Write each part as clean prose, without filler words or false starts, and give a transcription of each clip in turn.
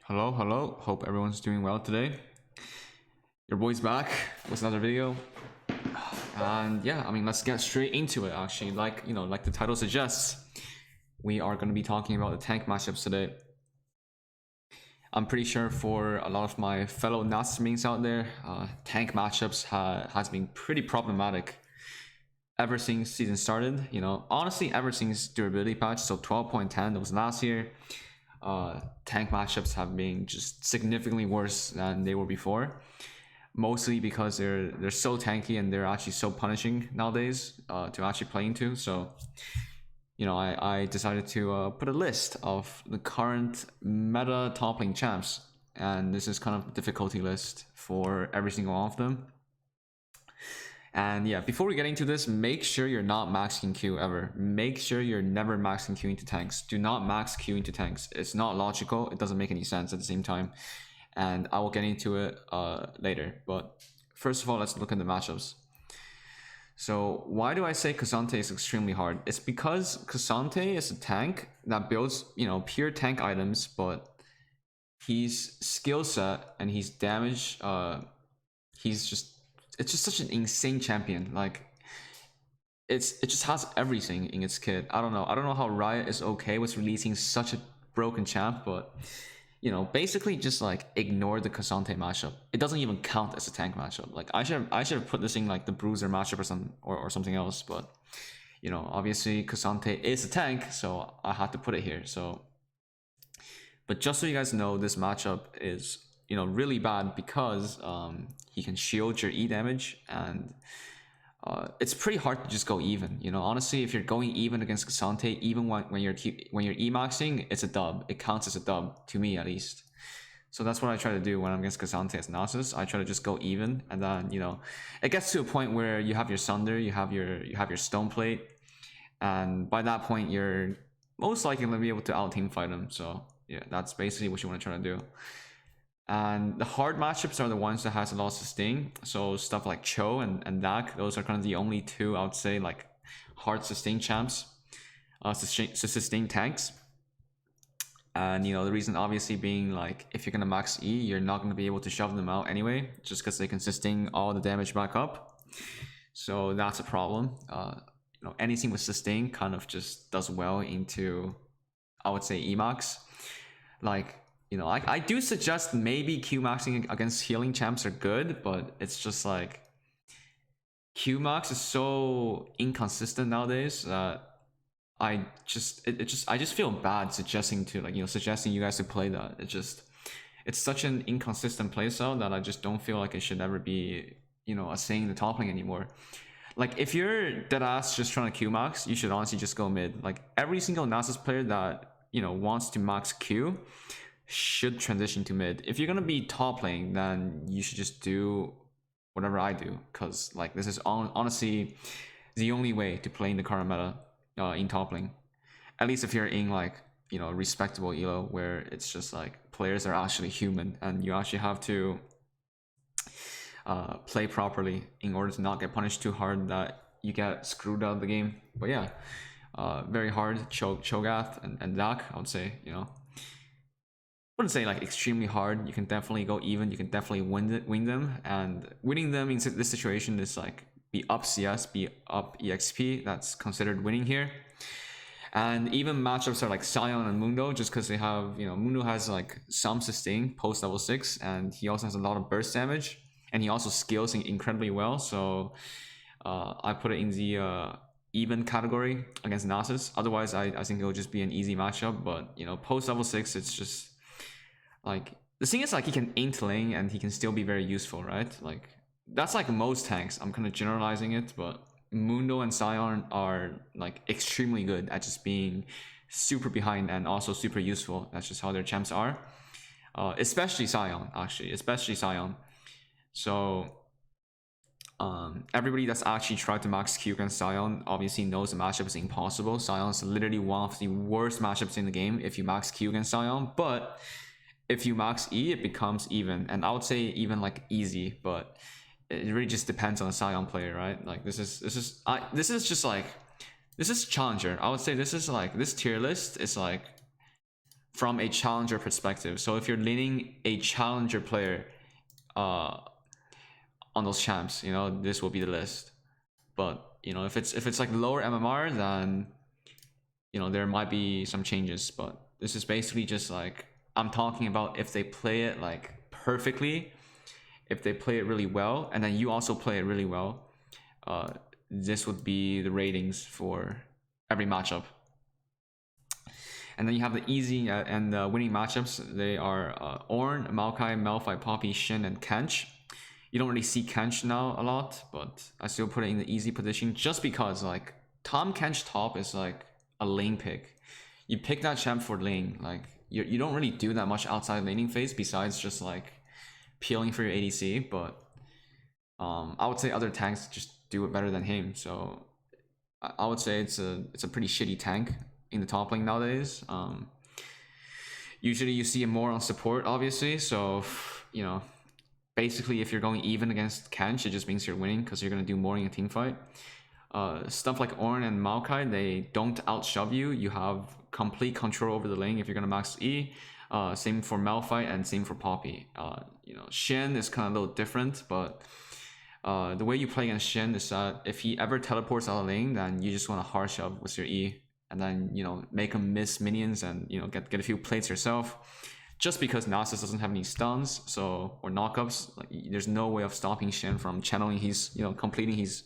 Hello, hello. Hope everyone's doing well today. Your boy's back with another video. And yeah, I mean, let's get straight into it actually. Like the title suggests, we are going to be talking about the tank matchups today. I'm pretty sure for a lot of my fellow Nasus mains out there, tank matchups has been pretty problematic ever since season started. Honestly, ever since durability patch, so 12.10, that was last year. Tank matchups have been just significantly worse than they were before, mostly because they're so tanky and they're actually so punishing nowadays to actually play into. So I decided to put a list of the current meta top lane champs, and this is kind of the difficulty list for every single one of them. And yeah, before we get into this, make sure you're not maxing Q ever. Make sure you're never maxing Q into tanks. Do not max Q into tanks. It's not logical. It doesn't make any sense at the same time. And I will get into it later. But first of all, let's look at the matchups. So why do I say K'Sante is extremely hard? It's because K'Sante is a tank that builds, pure tank items, but his skill set and his damage, it's just such an insane champion. Like it just has everything in its kit. I don't know how Riot is okay with releasing such a broken champ, but basically just like ignore the K'Sante matchup. It doesn't even count as a tank matchup. Like I should have put this in like the bruiser matchup or something else, but obviously K'Sante is a tank, so I had to put it here. So but just so you guys know, this matchup is really bad because he can shield your E damage, and it's pretty hard to just go even. Honestly, if you're going even against K'Sante, even when you're E-maxing, it's a dub. It counts as a dub, to me at least. So that's what I try to do when I'm against K'Sante as Nasus. I try to just go even, and then it gets to a point where you have your Sunder, you have your Stone Plate, and by that point you're most likely going to be able to out team fight him. So yeah, that's basically what you want to try to do. And the hard matchups are the ones that has a lot of sustain. So stuff like Cho and Dak, those are kind of the only two I would say like hard sustain champs, sustain tanks. And the reason obviously being like if you're gonna max E, you're not gonna be able to shove them out anyway, just because they can sustain all the damage back up. So that's a problem. Anything with sustain kind of just does well into, I would say, Emax. Like I do suggest maybe Q maxing against healing champs are good, but it's just like Q max is so inconsistent nowadays that I just feel bad suggesting to suggesting you guys to play that. It's such an inconsistent playstyle that I just don't feel like it should ever be a saying in the top lane anymore. Like if you're deadass just trying to Q max, you should honestly just go mid. Like every single Nasus player that wants to max Q should transition to mid. If you're gonna be top lane, then you should just do whatever I do, because like this is honestly the only way to play in the current meta in top lane. At least if you're in like respectable elo where it's just like players are actually human and you actually have to play properly in order to not get punished too hard that you get screwed out of the game. But yeah, very hard. Cho'gath and Dak, I would say. Wouldn't say like extremely hard. You can definitely go even. You can definitely win them, and winning them in this situation is like be up CS, be up EXP. That's considered winning here. And even matchups are like Sion and Mundo, just because they have Mundo has like some sustain post level 6, and he also has a lot of burst damage, and he also scales incredibly well. So I put it in the even category against Nasus. Otherwise, I think it will just be an easy matchup. But post level 6, it's just like the thing is like he can int lane and he can still be very useful, right? Like that's like most tanks. I'm kind of generalizing it, but Mundo and Sion are like extremely good at just being super behind and also super useful. That's just how their champs are. Especially Sion, actually, especially Sion. So everybody that's actually tried to max Q against Sion obviously knows the matchup is impossible. Sion is literally one of the worst matchups in the game if you max Q against Sion, but if you max E, it becomes even, and I would say even like easy, but it really just depends on the Sion player, right? Like this is challenger. I would say this is like this tier list is like from a challenger perspective. So if you're leaning a challenger player on those champs, you know, this will be the list. But you know, if it's like lower MMR, then you know there might be some changes. But this is basically just like I'm talking about if they play it like perfectly, if they play it really well, and then you also play it really well. This would be the ratings for every matchup. And then you have the easy and the winning matchups. They are Ornn, Maokai, Malphite, Poppy, Shen, and Kench. You don't really see Kench now a lot, but I still put it in the easy position just because like Tom Kench top is like a lane pick. You pick that champ for lane. Like you don't really do that much outside laning phase besides just like peeling for your ADC, but I would say other tanks just do it better than him. So I would say it's a pretty shitty tank in the top lane nowadays. Usually you see it more on support, obviously. So you know, basically if you're going even against Kench, it just means you're winning because you're gonna do more in a team fight. Stuff like Ornn and Maokai, they don't outshove you. You have complete control over the lane if you're gonna max E. Same for Malphite and same for Poppy. You know, Shen is kind of a little different, but the way you play against Shen is that if he ever teleports out of lane, then you just want to hard shove with your E, and then you know make him miss minions and you know get a few plates yourself. Just because Nasus doesn't have any stuns, so or knockups, like, there's no way of stopping Shen from channeling his, you know, completing his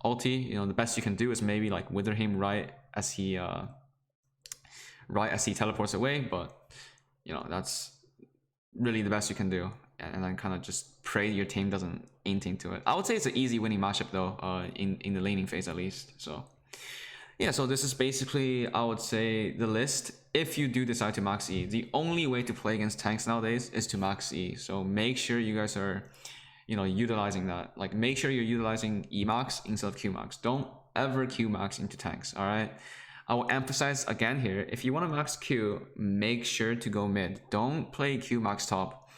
ulti. You know, the best you can do is maybe like wither him right as he teleports away, but you know that's really the best you can do, and then kind of just pray your team doesn't anything to it. I would say it's an easy winning matchup though, in the laning phase at least. So yeah, so this is basically, I would say, the list. If you do decide to max E, the only way to play against tanks nowadays is to max E. So make sure you guys are, you know, utilizing that. Like make sure you're utilizing E max instead of Q max. Don't ever Q max into tanks. All right. I will emphasize again here. If you want to max Q, make sure to go mid. Don't play Q max top.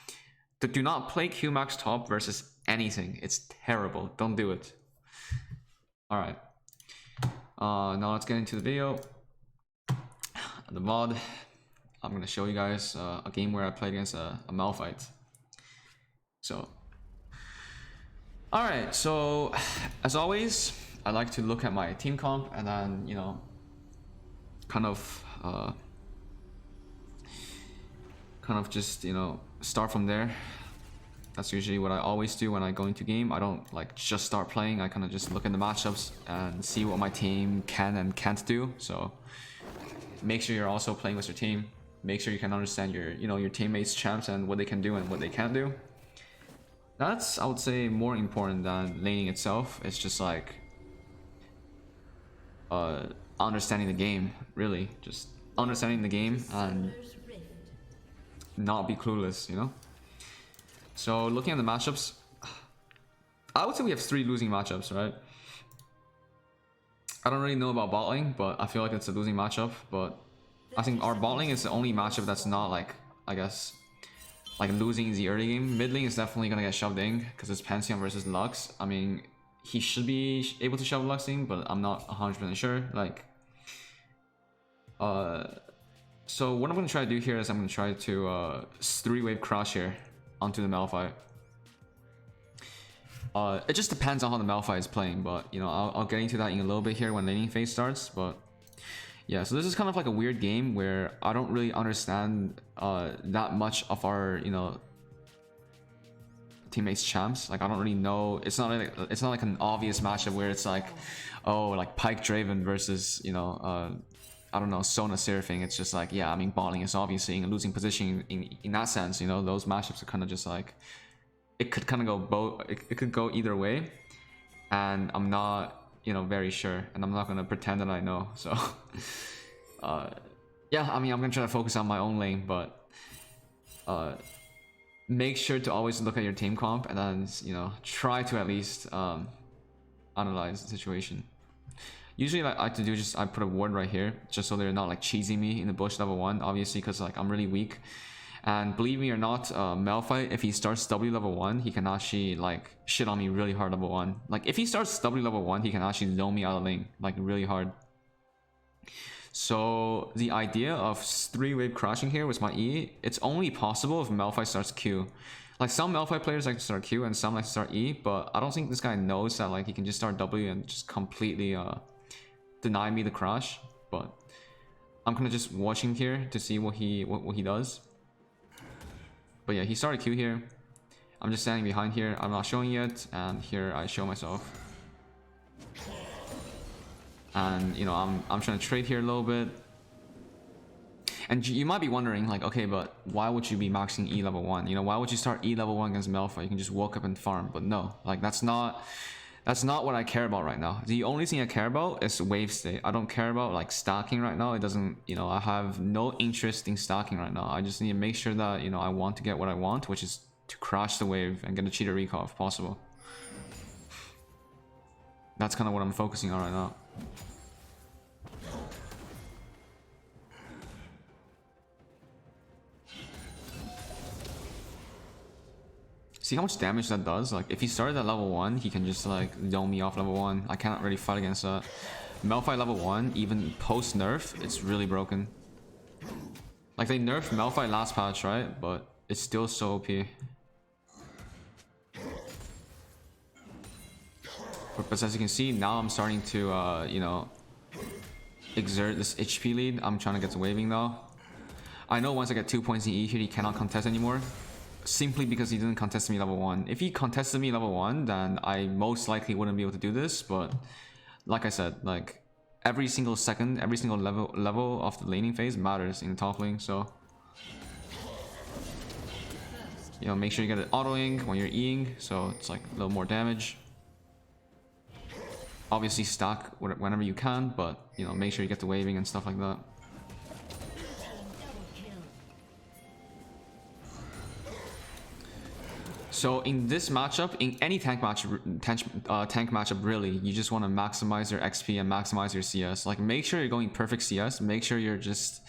Do not play Q max top versus anything. It's terrible. Don't do it. All right. Now let's get into the video. The mod. I'm gonna show you guys a game where I played against a Malphite. So, all right. So, as always, I like to look at my team comp and then, you know, kind of just, you know, start from there. That's usually what I always do when I go into game. I don't like just start playing. I kind of just look at the matchups and see what my team can and can't do. So make sure you're also playing with your team. Make sure you can understand your, you know, your teammates' champs and what they can do and what they can't do. That's, I would say, more important than laning itself. It's just like understanding the game, really. Just understanding the game and not be clueless, you know? So looking at the matchups, I would say we have 3 losing matchups, right? I don't really know about bot lane, but I feel like it's a losing matchup. But I think our bot lane is the only matchup that's not like, I guess, like losing in the early game. Mid lane is definitely gonna get shoved in because it's Pantheon versus Lux. I mean, he should be able to shove Lux in, but I'm not 100% sure. Like, so what I'm gonna try to do here is I'm gonna try to 3-wave crush here onto the Malphite. It just depends on how the Malphite is playing, but you know, I'll get into that in a little bit here when laning phase starts. But yeah, so this is kind of like a weird game where I don't really understand that much of our, you know, teammates' champs. Like I don't really know. It's not like an obvious matchup where it's like, oh, like Pyke Draven versus, you know, I don't know, Sona Seraphine. It's just like, yeah, I mean, botling is obviously in a losing position in that sense. You know, those matchups are kind of just like, it could kind of go both. It could go either way, and I'm not, you know, very sure, and I'm not gonna pretend that I know. So, yeah, I mean, I'm gonna try to focus on my own lane, but make sure to always look at your team comp and then, you know, try to at least analyze the situation. Usually, like, I like to do just I put a ward right here just so they're not like cheesing me in the bush level 1, obviously, because like I'm really weak. And believe me or not, Malphite, if he starts W level 1, he can actually like shit on me really hard level 1. Like if he starts W level 1, he can actually zone me out of lane like really hard. So the idea of 3-wave crashing here with my E, it's only possible if Malphite starts Q. Like some Malphite players like to start Q and some like to start E, but I don't think this guy knows that like he can just start W and just completely deny me the crash. But I'm kind of just watching here to see what he does. But yeah, he started Q here. I'm just standing behind here. I'm not showing yet, and here I show myself. And you know, I'm trying to trade here a little bit. And you might be wondering, like, okay, but why would you be maxing E level 1? You know, why would you start E level 1 against Malphite? You can just walk up and farm. But no, like that's not what I care about right now. The only thing I care about is wave state. I don't care about like stacking right now. It doesn't, you know, I have no interest in stacking right now. I just need to make sure that, you know, I want to get what I want, which is to crash the wave and get a cheater recall if possible. That's kind of what I'm focusing on right now. See how much damage that does? Like, if he started at level 1, he can just, like, dome me off level 1. I cannot really fight against that. Malphite level 1, even post-nerf, it's really broken. Like, they nerfed Malphite last patch, right? But it's still so OP. But as you can see, now I'm starting to, you know, exert this HP lead. I'm trying to get to waving now. I know once I get 2 points in E here, he cannot contest anymore. Simply because he didn't contest me level 1. If he contested me level 1, then I most likely wouldn't be able to do this. But like I said, like every single second, every single level of the laning phase matters in the top lane. So you know, make sure you get it autoing when you're Eing, so it's like a little more damage. Obviously stack whenever you can, but you know, make sure you get the waving and stuff like that. So in this matchup, in any tank matchup really, you just want to maximize your XP and maximize your CS. Like make sure you're going perfect CS. Make sure you're just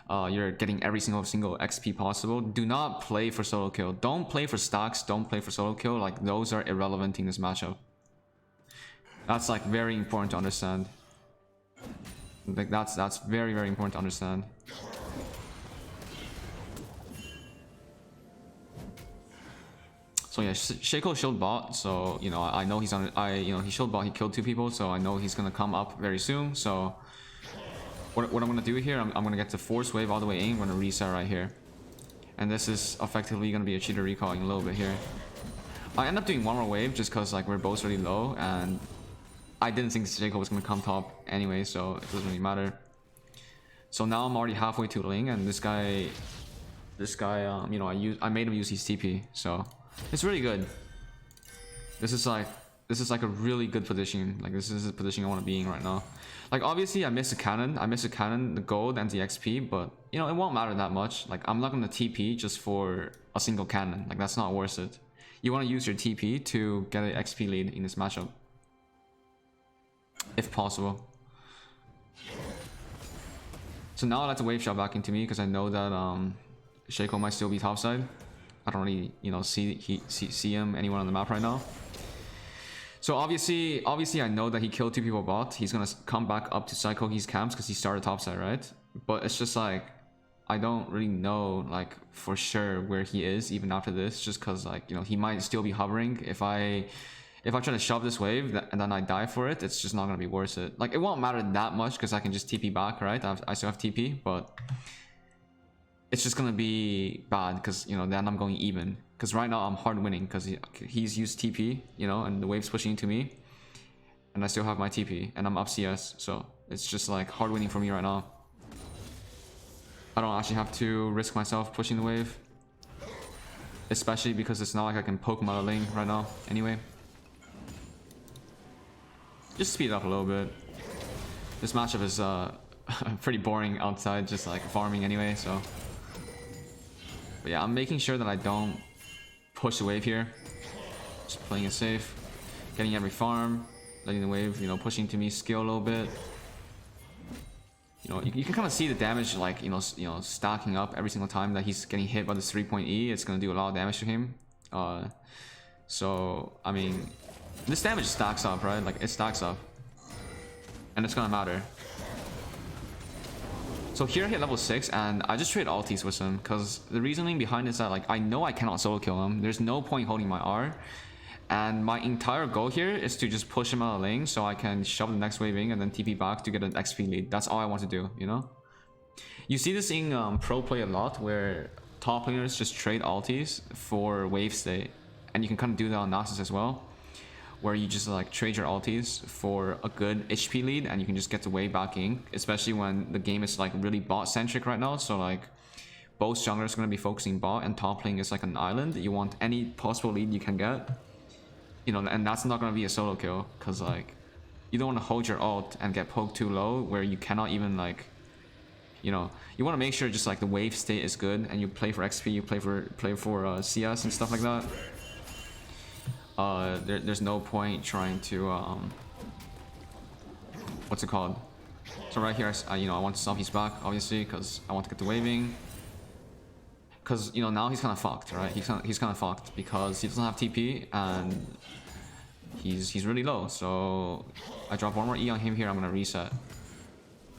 you're getting every single XP possible. Do not play for solo kill. Don't play for stacks. Don't play for solo kill. Like those are irrelevant in this matchup. That's like very important to understand. Like that's very important to understand. So yeah, Shaco shield bot, so you know I know he's on. He shield bot. He killed 2 people, so I know he's gonna come up very soon. So what I'm gonna do here, I'm gonna get the force wave all the way in. I'm gonna reset right here, and this is effectively gonna be a cheater recall in a little bit here. I end up doing 1 more wave just cause like we're both really low, and I didn't think Shaco was gonna come top anyway, so it doesn't really matter. So now I'm already halfway to the lane, and this guy, you know, I made him use his TP, so. It's really good. This is like a really good position. Like this is the position I want to be in right now. Like obviously I miss a cannon. The gold and the XP, but you know, it won't matter that much. Like I'm not gonna TP just for a single cannon. Like that's not worth it. You want to use your TP to get an XP lead in this matchup. If possible. So now I let the wave shot back into me because I know that Shaco might still be topside. I don't really, you know, see him anywhere on the map right now. So obviously I know that he killed 2 people bot. He's gonna come back up to Psychopathic camps because he started topside, right? But it's just like I don't really know like for sure where he is even after this, just because like, you know, he might still be hovering. If I try to shove this wave and then I die for it, it's just not gonna be worth it. Like it won't matter that much because I can just TP back, right? I still have TP, but it's just gonna be bad because, you know, then I'm going even. Because right now I'm hard winning because he's used TP, you know, and the wave's pushing into me, and I still have my TP and I'm up CS, so it's just like hard winning for me right now. I don't actually have to risk myself pushing the wave, especially because it's not like I can poke him out of lane right now anyway. Just speed it up a little bit. This matchup is pretty boring outside, just like farming anyway, so. But yeah, I'm making sure that I don't push the wave here. Just playing it safe. Getting every farm. Letting the wave, you know, pushing to me, skill a little bit. You know, you can kind of see the damage, like, you know, stacking up every single time that he's getting hit by this 3-point E. It's going to do a lot of damage to him. So, I mean, this damage stacks up, right? Like, it stacks up. And it's going to matter. So here I hit level 6 and I just trade altis with him because the reasoning behind is that like I know I cannot solo kill him. There's no point holding my R. And my entire goal here is to just push him out of lane so I can shove the next wave in and then TP back to get an XP lead. That's all I want to do, you know? You see this in pro play a lot where top laners just trade altis for wave state. And you can kind of do that on Nasus as well, where you just like trade your altis for a good HP lead and you can just get the wave back in, especially when the game is like really bot centric right now. So like both junglers are going to be focusing bot and top lane is like an island. You want any possible lead you can get, you know, and that's not going to be a solo kill because like you don't want to hold your ult and get poked too low where you cannot even like, you know, you want to make sure just like the wave state is good and you play for XP, you play for CS and stuff like that. There's no point trying to what's it called? So right here, you know, I want to stop his back obviously because I want to get the waving. Because you know now he's kind of fucked, right? He's kind of fucked because he doesn't have TP and he's really low. So I drop one more E on him here. I'm gonna reset,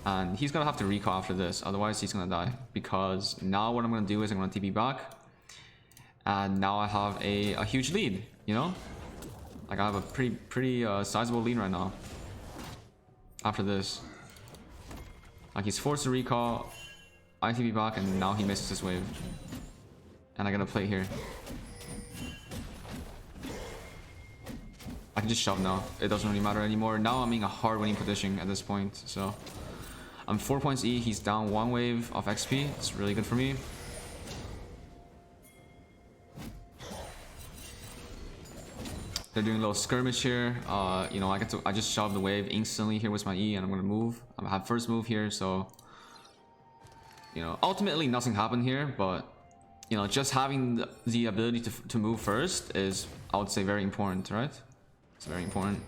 and he's gonna have to recall after this. Otherwise, he's gonna die. Because now what I'm gonna do is I'm gonna TP back, and now I have a huge lead. You know, like I have a pretty sizable lead right now. After this, like he's forced to recall, I TP back, and now he misses his wave, and I gotta play here. I can just shove now. It doesn't really matter anymore. Now I'm in a hard winning position at this point. So I'm 4 points E. He's down 1 wave of XP. It's really good for me. They're doing a little skirmish here. You know, I just shove the wave instantly here with my E, and I'm gonna move. I'm gonna have first move here, so you know, ultimately nothing happened here, but you know, just having the ability to move first is, I would say, very important, right? It's very important.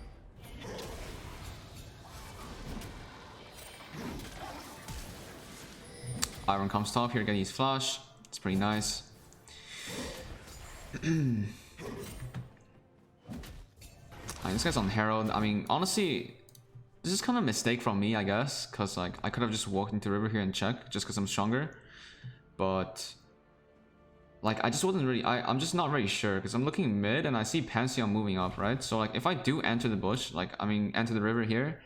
Iron comes top here, getting his flash. It's pretty nice. This guy's on Herald. I mean, honestly, this is kind of a mistake from me, I guess, because like I could have just walked into river here and checked just because I'm stronger, but like I just wasn't really. I'm just not really sure because I'm looking mid and I see Pantheon moving up, right? So like if I do enter the bush, like I mean enter the river here,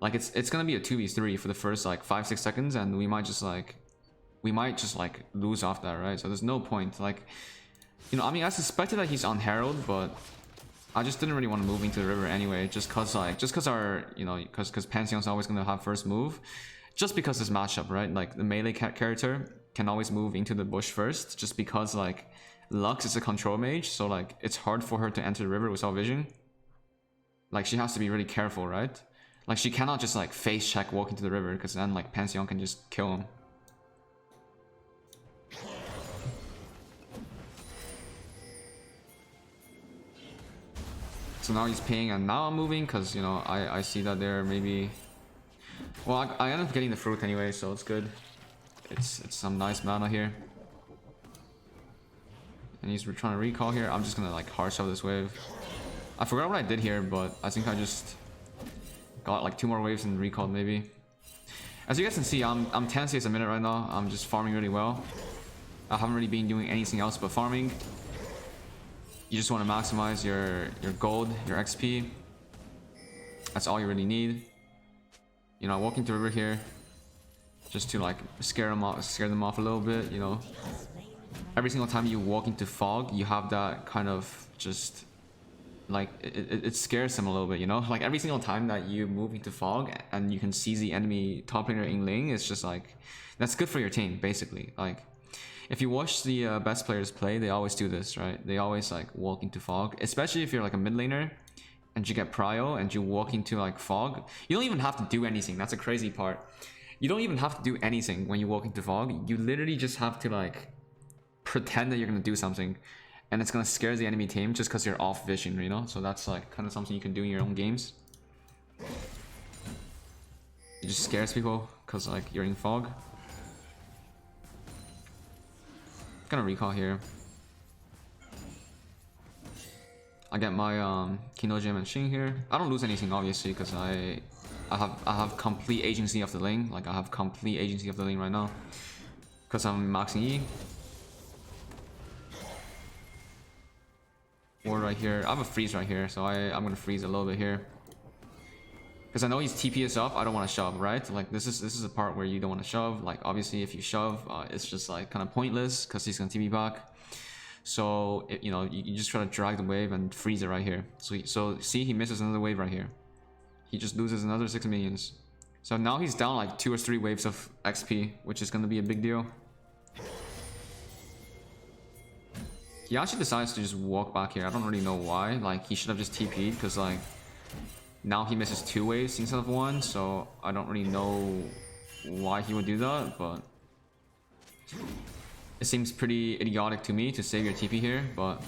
like it's gonna be a 2v3 for the first like 5-6 seconds, and we might just like lose off that, right? So there's no point. Like, you know, I mean I suspected that he's on Herald, but I just didn't really want to move into the river anyway, just cause our, you know, cause Pantheon's always gonna have first move, just because this matchup, right? Like the melee character can always move into the bush first, just because like Lux is a control mage, so like it's hard for her to enter the river without vision. Like she has to be really careful, right? Like she cannot just like face check walk into the river, because then like Pantheon can just kill him. So now he's paying, and now I'm moving because, you know, I see that there maybe. Well, I end up getting the fruit anyway, so it's good. It's some nice mana here. And he's trying to recall here. I'm just gonna like hard shove this wave. I forgot what I did here, but I think I just got like 2 more waves and recalled maybe. As you guys can see, I'm 10 CS a minute right now. I'm just farming really well. I haven't really been doing anything else but farming. You just want to maximize your gold, your XP. That's all you really need. You know, I walk into river here just to like scare them off a little bit. You know, every single time you walk into fog, you have that kind of just like it scares them a little bit. You know, like every single time that you move into fog and you can see the enemy top laner in lane, it's just like that's good for your team basically. Like, if you watch the best players play, they always do this, right? They always like walk into fog, especially if you're like a mid laner and you get prio and you walk into like fog. You don't even have to do anything. That's a crazy part. You don't even have to do anything when you walk into fog. You literally just have to like pretend that you're gonna do something, and it's gonna scare the enemy team just because you're off vision, you know? So that's like kind of something you can do in your own games. It just scares people because like you're in fog. Gonna recall here. I get my Kino Gem and Shen here. I don't lose anything obviously because I I have complete agency of the lane. Like I have complete agency of the lane right now. Because I'm maxing E. Ward right here. I have a freeze right here, so I'm gonna freeze a little bit here. Because I know he's TP us up, I don't want to shove, right? Like this is a part where you don't want to shove. Like obviously if you shove, it's just like kind of pointless because he's gonna TP back. So you know you just try to drag the wave and freeze it right here. So see, he misses another wave right here. He just loses another 6 minions. So now he's down like 2 or 3 waves of XP, which is gonna be a big deal. He actually decides to just walk back here. I don't really know why. Like he should have just TP'd because like now he misses 2 waves instead of 1. So I don't really know why he would do that, but it seems pretty idiotic to me to save your TP here. But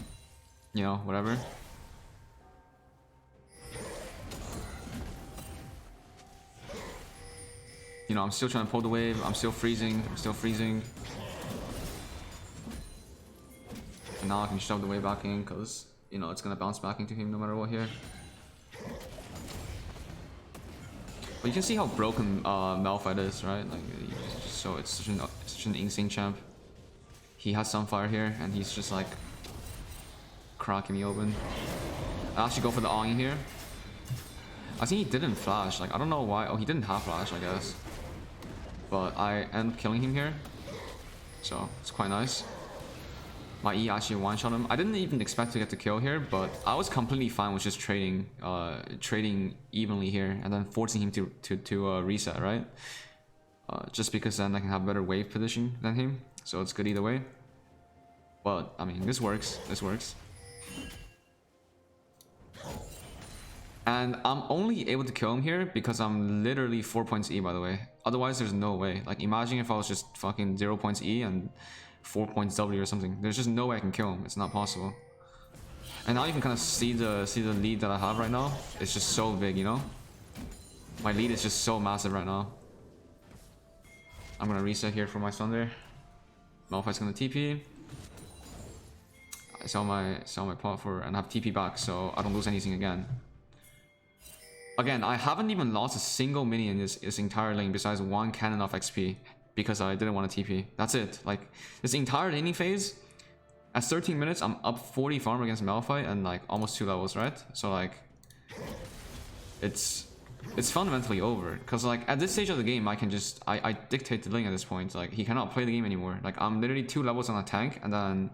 you know, whatever. You know, I'm still trying to pull the wave. I'm still freezing. I'm still freezing. And now I can shove the wave back in because, you know, it's going to bounce back into him no matter what here. But you can see how broken Malphite is, right? Like, so it's such an insane champ. He has some fire here and he's just like cracking me open. I actually go for the Ornn here. I think he didn't flash. Like, I don't know why. Oh, he didn't have flash, I guess. But I end up killing him here. So it's quite nice. My E actually one-shot him. I didn't even expect to get the kill here, but I was completely fine with just trading evenly here and then forcing him to reset, right? Just because then I can have better wave position than him, so it's good either way. But I mean, this works. This works. And I'm only able to kill him here because I'm literally 4 points E, by the way. Otherwise, there's no way. Like, imagine if I was just fucking 0 points E and 4 points W or something. There's just no way I can kill him. It's not possible. And now you can kind of see the lead that I have right now. It's just so big, you know? My lead is just so massive right now. I'm gonna reset here for my Thunder. Malphite's gonna TP. I sell my pot for and have TP back, so I don't lose anything again. Again, I haven't even lost a single minion this entire lane besides 1 cannon of XP. Because I didn't want to TP. That's it. Like, this entire laning phase, at 13 minutes, I'm up 40 farm against Malphite and like almost 2 levels, right? So like, it's fundamentally over. Because like, at this stage of the game, I can just, I dictate the lane at this point. Like, he cannot play the game anymore. Like, I'm literally 2 levels on a tank and then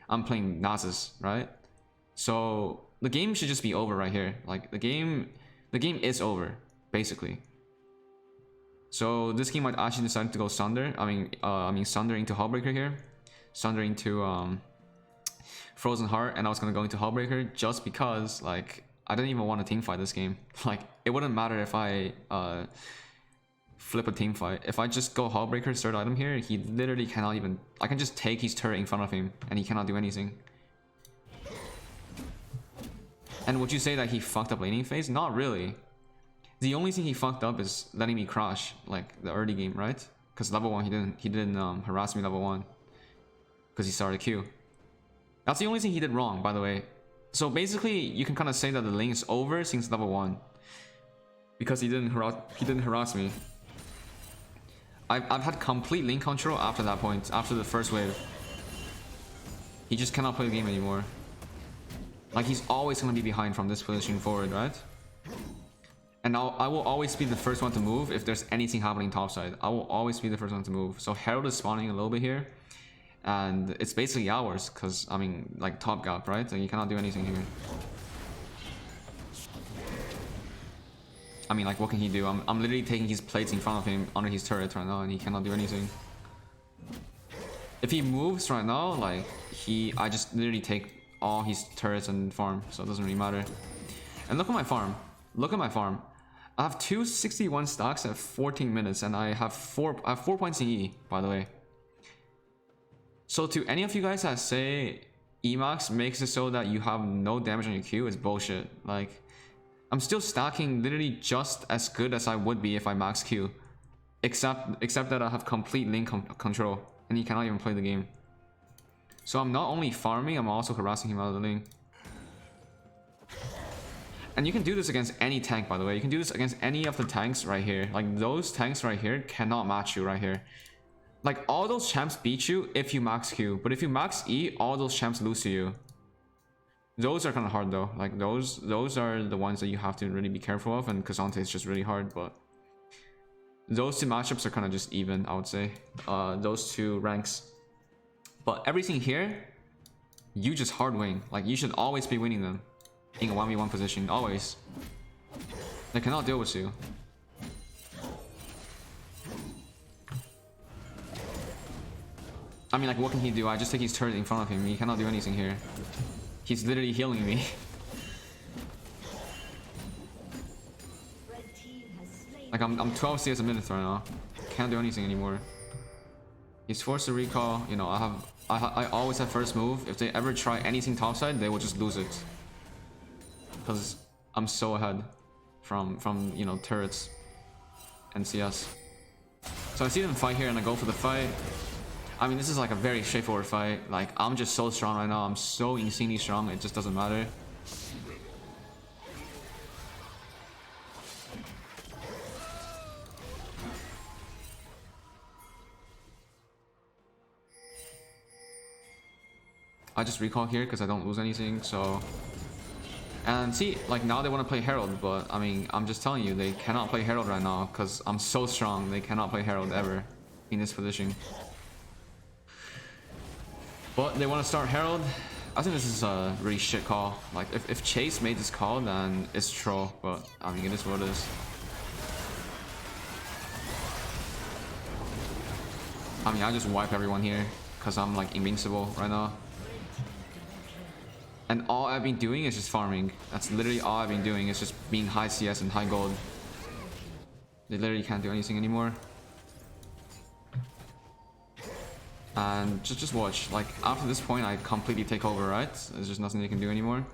I'm playing Nasus, right? So, the game should just be over right here. Like, the game is over, basically. So this game might actually decide to go Sunder. I mean Sunder into Hullbreaker here. Sunder into Frozen Heart, and I was gonna go into Hullbreaker just because like I didn't even want to team fight this game. Like it wouldn't matter if I flip a team fight. If I just go Hullbreaker third item here, he literally cannot even, I can just take his turret in front of him and he cannot do anything. And would you say that he fucked up laning phase? Not really. The only thing he fucked up is letting me crash like the early game, right? Because level 1 he didn't harass me level 1 because he started Q. That's the only thing he did wrong, by the way. So basically, you can kind of say that the lane is over since level 1 because he didn't harass me. I've had complete lane control after that point, after the first wave. He just cannot play the game anymore. Like he's always gonna be behind from this position forward, right? And I will always be the first one to move if there's anything happening topside. I will always be the first one to move. So Herald is spawning a little bit here. And it's basically ours, because, I mean, like top gap, right? So you cannot do anything here. I mean, like, what can he do? I'm literally taking his plates in front of him under his turret right now, and he cannot do anything. If he moves right now, like, I just literally take all his turrets and farm, so it doesn't really matter. And look at my farm. Look at my farm. I have 261 stacks at 14 minutes, and I have 4 points in E, by the way. So to any of you guys that say Emax makes it so that you have no damage on your Q, it's bullshit. Like, I'm still stacking literally just as good as I would be if I max Q. Except that I have complete lane control, and he cannot even play the game. So I'm not only farming, I'm also harassing him out of the lane. And you can do this against any tank, by the way. You can do this against any of the tanks right here. Like, those tanks right here cannot match you right here. Like, all those champs beat you if you max Q. But if you max E, all those champs lose to you. Those are kind of hard, though. Like, those are the ones that you have to really be careful of. And Kazante is just really hard, but... those two matchups are kind of just even, I would say. Those two ranks. But everything here, you just hard win. Like, you should always be winning them. In a 1v1 position, always. They cannot deal with you. I mean, like, what can he do? I just take his turret in front of him. He cannot do anything here. He's literally healing me. Like, I'm 12 CS a minute right now. Can't do anything anymore. He's forced to recall. You know, I always have first move. If they ever try anything topside, they will just lose it. Because I'm so ahead from you know, turrets and CS. So I see them fight here and I go for the fight. I mean, this is like a very straightforward fight. Like, I'm just so strong right now. I'm so insanely strong. It just doesn't matter. I just recall here because I don't lose anything, so... And see, like, now they want to play Herald, but I mean, I'm just telling you, they cannot play Herald right now because I'm so strong. They cannot play Herald ever in this position. But they want to start Herald. I think this is a really shit call. Like, if Chase made this call, then it's troll, but I mean, it is what it is. I mean, I just wipe everyone here because I'm like invincible right now. And all I've been doing is just farming. That's literally all I've been doing, is just being high CS and high gold. They literally can't do anything anymore. And just watch. Like, after this point, I completely take over, right? There's just nothing they can do anymore.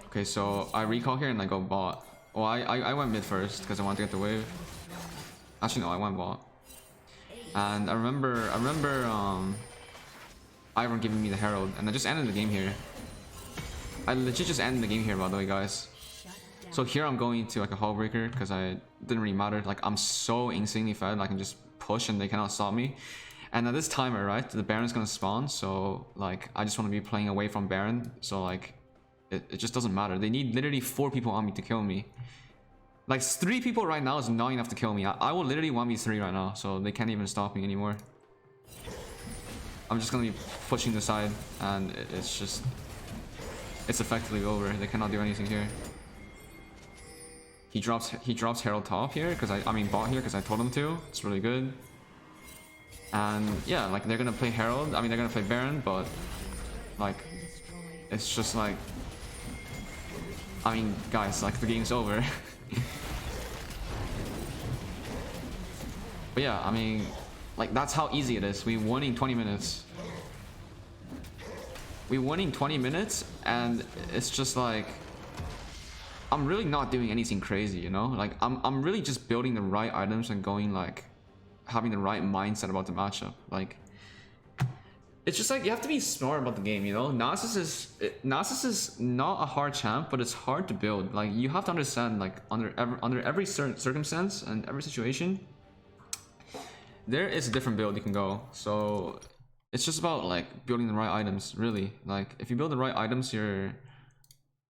Okay, so I recall here and I go bot. Well, I went mid first because I wanted to get the wave. Actually, no, I went bot. And I remember Iron giving me the Herald, and I just ended the game here. I legit just ended the game here, by the way, guys. So here I'm going to like a hull breaker because I didn't really matter. Like, I'm so insanely fed, I can just push and they cannot stop me. And at this timer, right, the Baron's gonna spawn, so like I just want to be playing away from Baron. So like it just doesn't matter. They need literally 4 people on me to kill me. Like, 3 people right now is not enough to kill me. I will literally 1v3 right now, so they can't even stop me anymore. I'm just gonna be pushing the side, and it's effectively over. They cannot do anything here. He drops Herald top here, because I mean bot here, because I told him to. It's really good. And yeah, like, they're gonna play Herald. I mean, they're gonna play Baron, but like, it's just like, I mean, guys, like, the game's over. But yeah, I mean, like, that's how easy it is. We won in 20 minutes. We won in 20 minutes, and it's just like, I'm really not doing anything crazy, you know? Like, I'm really just building the right items and going, like, having the right mindset about the matchup. Like, it's just like, you have to be smart about the game, you know? Nasus is not a hard champ, but it's hard to build. Like, you have to understand, like, under every certain circumstance and every situation, there is a different build you can go. So it's just about like building the right items, really. Like, if you build the right items, you're,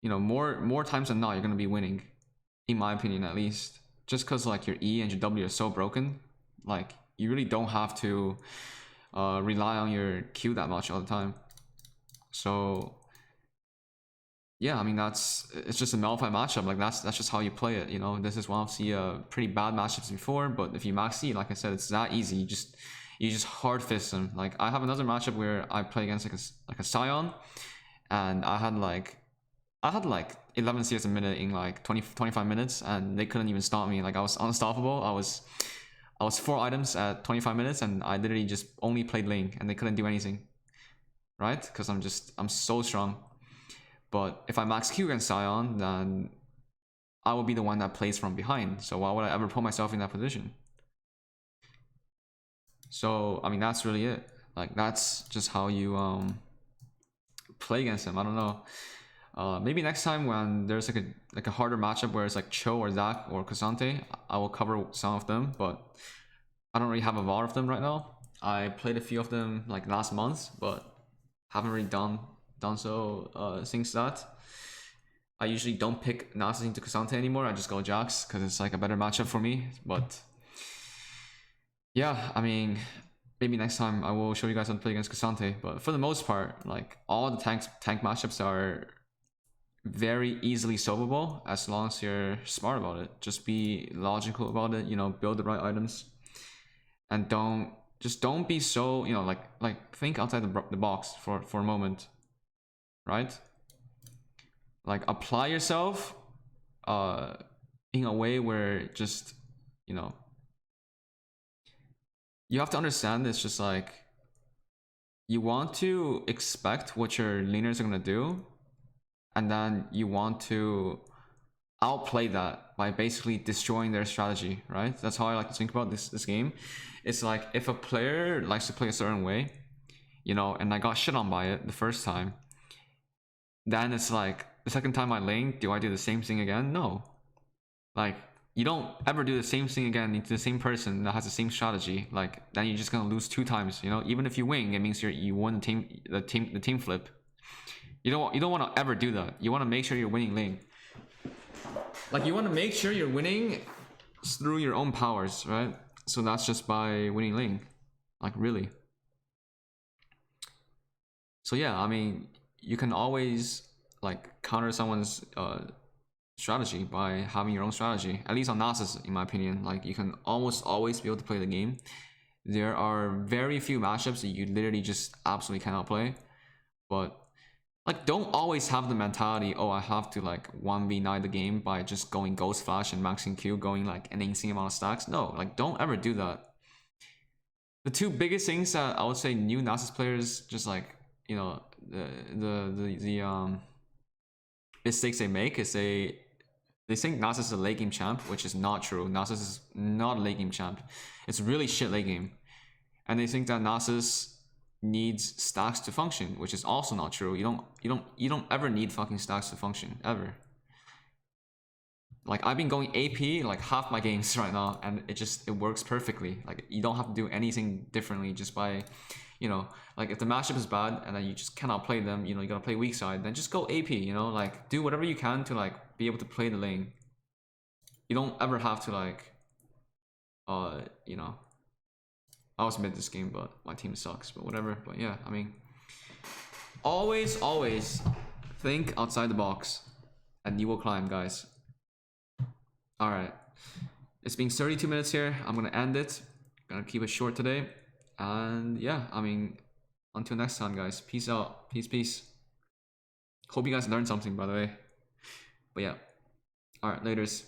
you know, more times than not, you're gonna be winning, in my opinion, at least. Just because like your E and your W are so broken, like, you really don't have to rely on your Q that much all the time. So yeah, I mean, it's just a Malphite matchup. Like, that's just how you play it, you know? This is one of the pretty bad matchups before, but if you max E, like I said, it's that easy. You just hard fist them. Like, I have another matchup where I play against like a Sion, and I had like 11 CS a minute in like 25 minutes, and they couldn't even stop me. Like, I was unstoppable. I was 4 items at 25 minutes, and I literally just only played lane, and they couldn't do anything, right? Because I'm so strong. But if I max Q against Sion, then I will be the one that plays from behind. So why would I ever put myself in that position? So, I mean, that's really it. Like, that's just how you play against him. I don't know. Maybe next time when there's like a harder matchup where it's like Cho or Zach or Cassante, I will cover some of them, but I don't really have a lot of them right now. I played a few of them like last month, but haven't really done so since that. I usually don't pick Nasus into Cassante anymore. I just go Jax because it's like a better matchup for me. But yeah, I mean, maybe next time I will show you guys how to play against Cassante. But for the most part, like all the tank matchups are very easily solvable as long as you're smart about it. Just be logical about it. You know, build the right items, and don't be so, you know, like think outside the box for a moment, right? Like apply yourself in a way where just, you know, you have to understand it's just like you want to expect what your laners are gonna do, and then you want to outplay that by basically destroying their strategy, right? That's how I like to think about this game. It's like if a player likes to play a certain way, you know, and I got shit on by it the first time, then it's like the second time I lane, do I do the same thing again? No. Like you don't ever do the same thing again to the same person that has the same strategy. Like then you're just gonna lose 2 times. You know, even if you win, it means you won the team flip. You don't want to ever do that. You want to make sure you're winning lane. Like you want to make sure you're winning through your own powers, right? So that's just by winning lane. Like really. So yeah, I mean, you can always like counter someone's strategy by having your own strategy. At least on Nasus, in my opinion, like you can almost always be able to play the game. There are very few matchups that you literally just absolutely cannot play. But like, don't always have the mentality, oh, I have to like 1v9 the game by just going Ghost Flash and maxing Q, going like an insane amount of stacks. No, like don't ever do that. The 2 biggest things that I would say new Nasus players just like, you know, the mistakes they make is they think Nasus is a late game champ, which is not true. Nasus is not a late game champ. It's really shit late game. And they think that Nasus needs stacks to function, which is also not true. You don't ever need fucking stacks to function, ever. Like I've been going AP like half my games right now, and it works perfectly. Like you don't have to do anything differently just by, you know, like if the matchup is bad and then you just cannot play them, you know, you gotta play weak side, then just go AP, you know, like do whatever you can to like be able to play the lane. You don't ever have to like, you know, I was mid this game, but my team sucks, but whatever. But yeah, I mean, always think outside the box and you will climb, guys. All right, it's been 32 minutes here. I'm gonna end it. Gonna keep it short today. And yeah, I mean, until next time, guys. Peace out. Peace. Hope you guys learned something, by the way. But yeah. All right, laters.